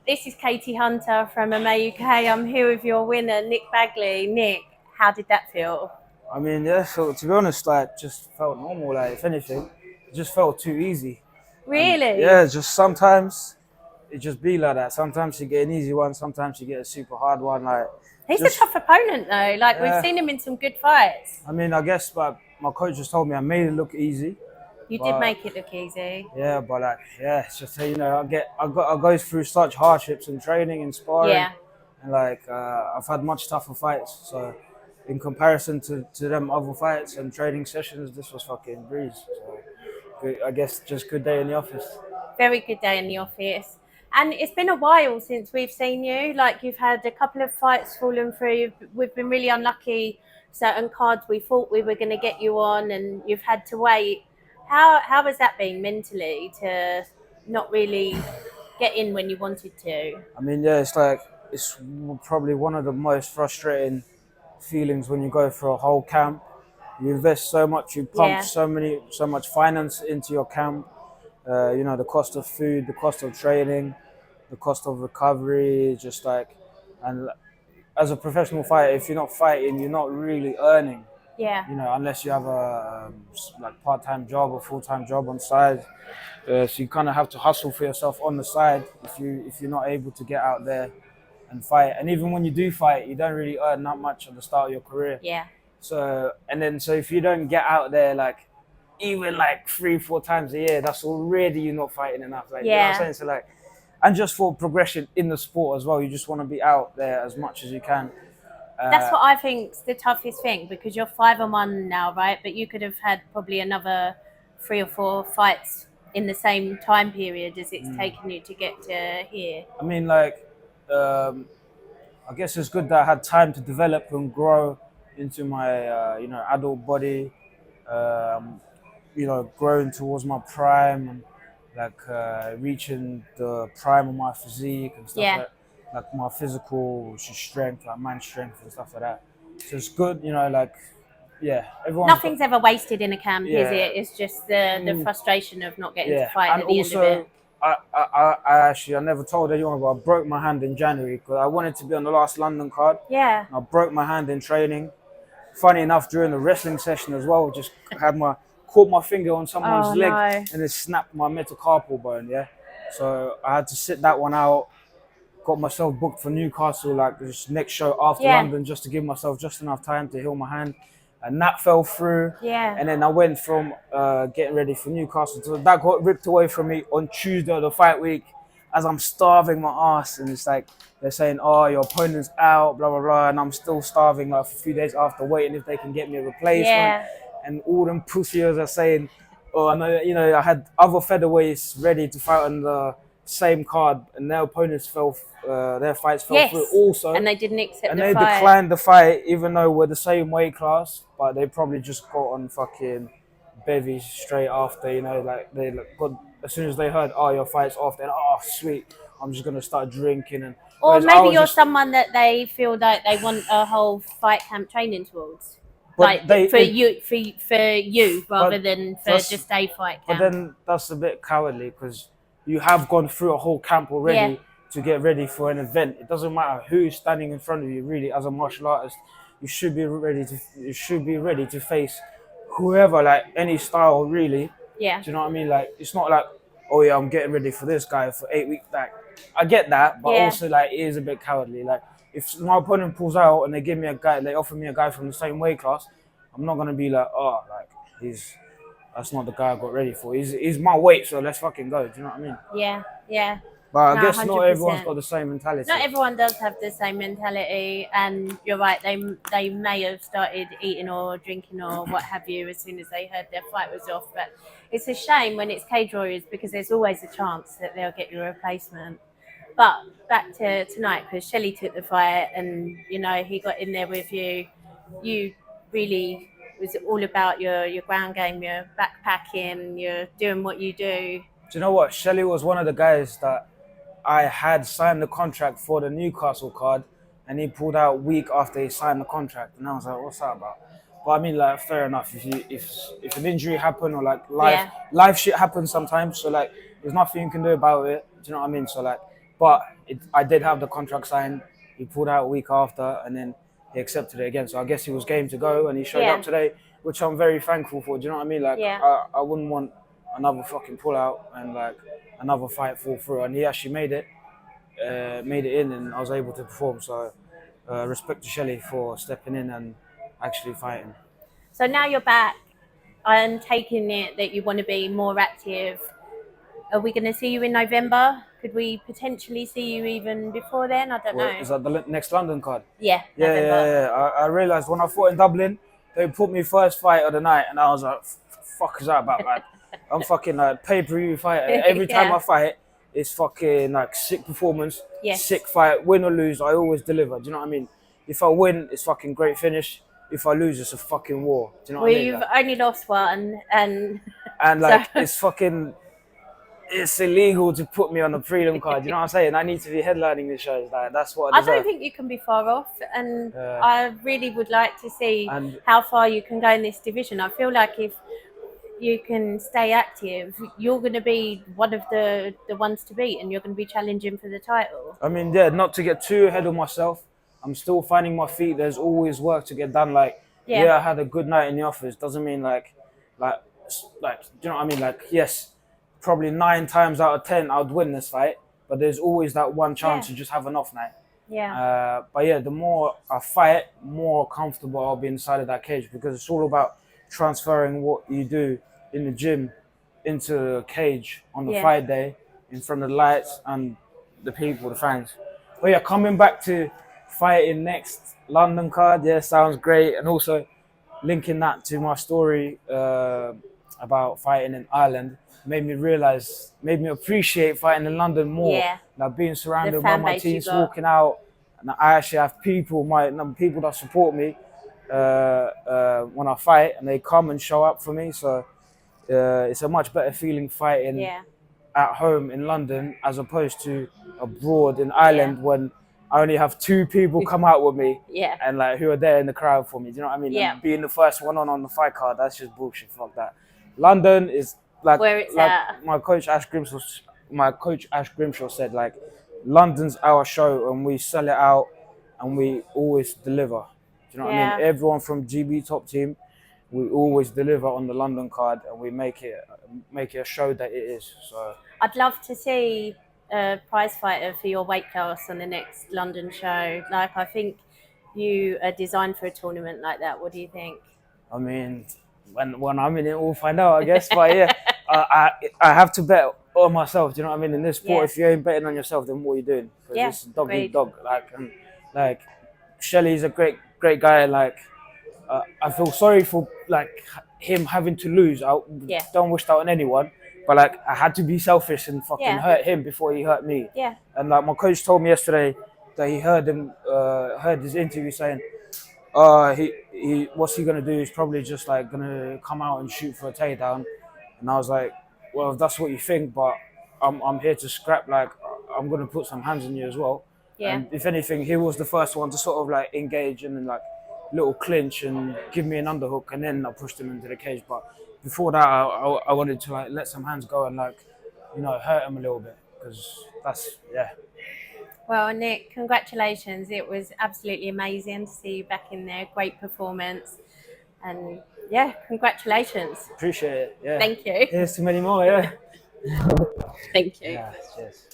This is Katie Hunter from MMA UK. I'm here with your winner, Nik Bagley. Nick, how did that feel? I mean, yeah, so to be honest, like, just felt normal. Like, if anything, it just felt too easy. And Really? yeah, just sometimes it just be like that. Sometimes you get an easy one, sometimes you get a super hard one. Like, He's a just, tough opponent, though. Like, we've yeah. seen him in some good fights. I mean, I guess, but my coach just told me I made it look easy. You did But make it look easy. yeah, but like, yeah, it's just, I go through such hardships in training and sparring. Yeah. And like, I've had much tougher fights. So, in comparison to them other fights and training sessions, this was fucking breeze. So, I guess just good day in the office. Very good day in the office. And it's been a while since we've seen you. Like, you've had a couple of fights fallen through. We've been really unlucky. Certain cards we thought we were going to get you on, and you've had to wait. How has that been mentally to not really get in when you wanted to? I mean, yeah, it's probably one of the most frustrating feelings when you go for a whole camp. You invest so much, you pump Yeah. so much finance into your camp. The cost of food, the cost of training, the cost of recovery, just like, and as a professional fighter, if you're not fighting, you're not really earning. Yeah. Unless you have a like part-time job or full-time job on side. So you kind of have to hustle for yourself on the side if you're not able to get out there and fight. And even when you do fight, you don't really earn that much at the start of your career. Yeah. So if you don't get out there like even like 3-4 times a year, that's already you not fighting enough. Like, you know what I'm Yeah. saying? So like, and just for progression in the sport as well, you just want to be out there as much as you can. That's what I think's the toughest thing, because you're 5-1 now, right? But you could have had probably another 3 or 4 fights in the same time period as it's taken you to get to here. I mean, like, I guess it's good that I had time to develop and grow into my, adult body. Um, growing towards my prime and like reaching the prime of my physique and stuff Yeah. like my physical strength, like man strength and stuff like that. So it's good, like, yeah, everyone's got, Nothing's ever wasted in a camp, is yeah, it? It's just the frustration of not getting to yeah, fight and at the end of it. also. I never told anyone, but I broke my hand in January because I wanted to be on the last London card. Yeah. I broke my hand in training. Funny enough, during the wrestling session as well, just caught my finger on someone's Oh, leg no. and it snapped my metacarpal bone. Yeah, so I had to sit that one out. Got myself booked for Newcastle, like this next show after Yeah. London, just to give myself just enough time to heal my hand. And that fell through. Yeah. And then I went from getting ready for Newcastle to that got ripped away from me on Tuesday of the fight week as I'm starving my ass. And it's like they're saying, oh, your opponent's out, blah, blah, blah. And I'm still starving like for a few days after, waiting if they can get me a replacement. Yeah. And all them pussies are saying, oh, I had other featherweights ready to fight on the same card, and their opponents their fights fell through Yes. also. And they didn't accept And the they fight. declined the fight, even though we're the same weight class. But they probably just got on fucking bevy straight after. Like they got, as soon as they heard, oh, your fight's off, then oh sweet, I'm just gonna start drinking. And Or whereas I maybe was you're just, someone that they feel like they want a whole fight camp training towards. but Like they, for it, you rather but than for that's, just a fight but camp. then that's a bit cowardly because you have gone through a whole camp already Yeah. to get ready for an event. It doesn't matter who's standing in front of you. Really, as a martial artist, you should be ready to face whoever, like any style, really. Yeah. Do you know what I mean? Like, it's not like, oh yeah, I'm getting ready for this guy for 8 weeks. Like, I get that, but Yeah. also like it is a bit cowardly. Like, if my opponent pulls out and they offer me a guy from the same weight class, I'm not gonna be like, oh, like that's not the guy I got ready for. He's my weight, so let's fucking go. Do you know what I mean? Yeah. Yeah. But I No, guess not everyone's 100%. got the same mentality. Not everyone does have the same mentality, and you're right. They may have started eating or drinking or what have you as soon as they heard their fight was off. But it's a shame when it's cage warriors, because there's always a chance that they'll get your replacement. But back to tonight, because Shelley took the fight, and he got in there with you. You really was all about your ground game, your backpacking, you're doing what you do. Do you know what? Shelley was one of the guys that I had signed the contract for the Newcastle card, and he pulled out a week after he signed the contract, and I was like, "What's that about?" But I mean, like, fair enough. If an injury happened or like Yeah. life shit happens sometimes, so like, there's nothing you can do about it. Do you know what I mean? So like, But I did have the contract signed. He pulled out a week after, and then he accepted it again. So I guess he was game to go, and he showed Yeah. up today, which I'm very thankful for. Do you know what I mean? Like, Yeah. I wouldn't want another fucking pull out and like another fight fall through. And he actually made it in, and I was able to perform. So respect to Shelley for stepping in and actually fighting. So now you're back. I'm taking it that you want to be more active. Are we going to see you in November? Could we potentially see you even before then? I don't Well, know. is that the next London card? Yeah, Yeah, November. yeah. I realized when I fought in Dublin, they put me first fight of the night, and I was like, "Fuck is that about?" Like, I'm fucking like pay-per-view fighter. Every time Yeah. I fight, it's fucking like sick performance, Yes. sick fight. Win or lose, I always deliver. Do you know what I mean? If I win, it's fucking great finish. If I lose, it's a fucking war. Do you know Well, what I mean? you've Like, only lost one, and and like, so- it's fucking. It's illegal to put me on the prelim card. You know what I'm saying? I need to be headlining the shows. Like, that's what I I deserve. don't think you can be far off, and Yeah. I really would like to see And- how far you can go in this division. I feel like if you can stay active, you're going to be one of the ones to beat, and you're going to be challenging for the title. I mean, yeah, not to get too ahead of myself. I'm still finding my feet. There's always work to get done. Like, Yeah. I had a good night in the office. Doesn't mean like, do you know what I mean? Like, yes, probably 9 times out of 10 I'd win this fight, but there's always that one chance Yeah. to just have an off night. Yeah. But yeah, the more I fight, more comfortable I'll be inside of that cage, because it's all about transferring what you do in the gym into the cage on the Yeah. fight day in front of the lights and the people, the fans. But yeah, coming back to fighting next London card, yeah, sounds great. And also linking that to my story about fighting in Ireland made me appreciate fighting in London more. Yeah. Like being surrounded The by fan my base you teams, got. walking out, and I actually have people that support me when I fight, and they come and show up for me. So it's a much better feeling fighting Yeah. at home in London as opposed to abroad in Ireland when I only have 2 people come out with me Yeah. and like who are there in the crowd for me. Do you know what I mean? Yeah. And being the first one on the fight card, that's just bullshit. Fuck that. London is like Where it's like at. my coach Ash Grimshaw said, like, London's our show and we sell it out and we always deliver. Do you know what I Yeah. mean? Everyone from GB top team, we always deliver on the London card and we make it a show that it is. So I'd love to see a prize fighter for your weight class on the next London show. Like, I think you are designed for a tournament like that. What do you think? I mean, when I'm in it, we'll find out, I guess. But yeah, I have to bet on myself. Do you know what I mean? In this sport, Yeah. if you ain't betting on yourself, then what are you doing? Because Yeah, it's dog agreed. eat dog. Like Shelley's a great guy. Like I feel sorry for like him having to lose. I Yeah. don't wish that on anyone. But like I had to be selfish and fucking Yeah. hurt him before he hurt me. Yeah. And like my coach told me yesterday that he heard his interview saying, he what's he gonna do? He's probably just like gonna come out and shoot for a takedown. And I was like, well, if that's what you think, but I'm here to scrap. Like I'm gonna put some hands on you as well. Yeah. And if anything, he was the first one to sort of like engage in like little clinch and give me an underhook, and then I pushed him into the cage. But before that, I wanted to like let some hands go and like, you know, hurt him a little bit, because that's Well, Nick, congratulations. It was absolutely amazing to see you back in there. Great performance. And yeah, congratulations. appreciate it. Yeah. Thank you. Here's to many more. Yeah. Thank you. Yeah. Cheers.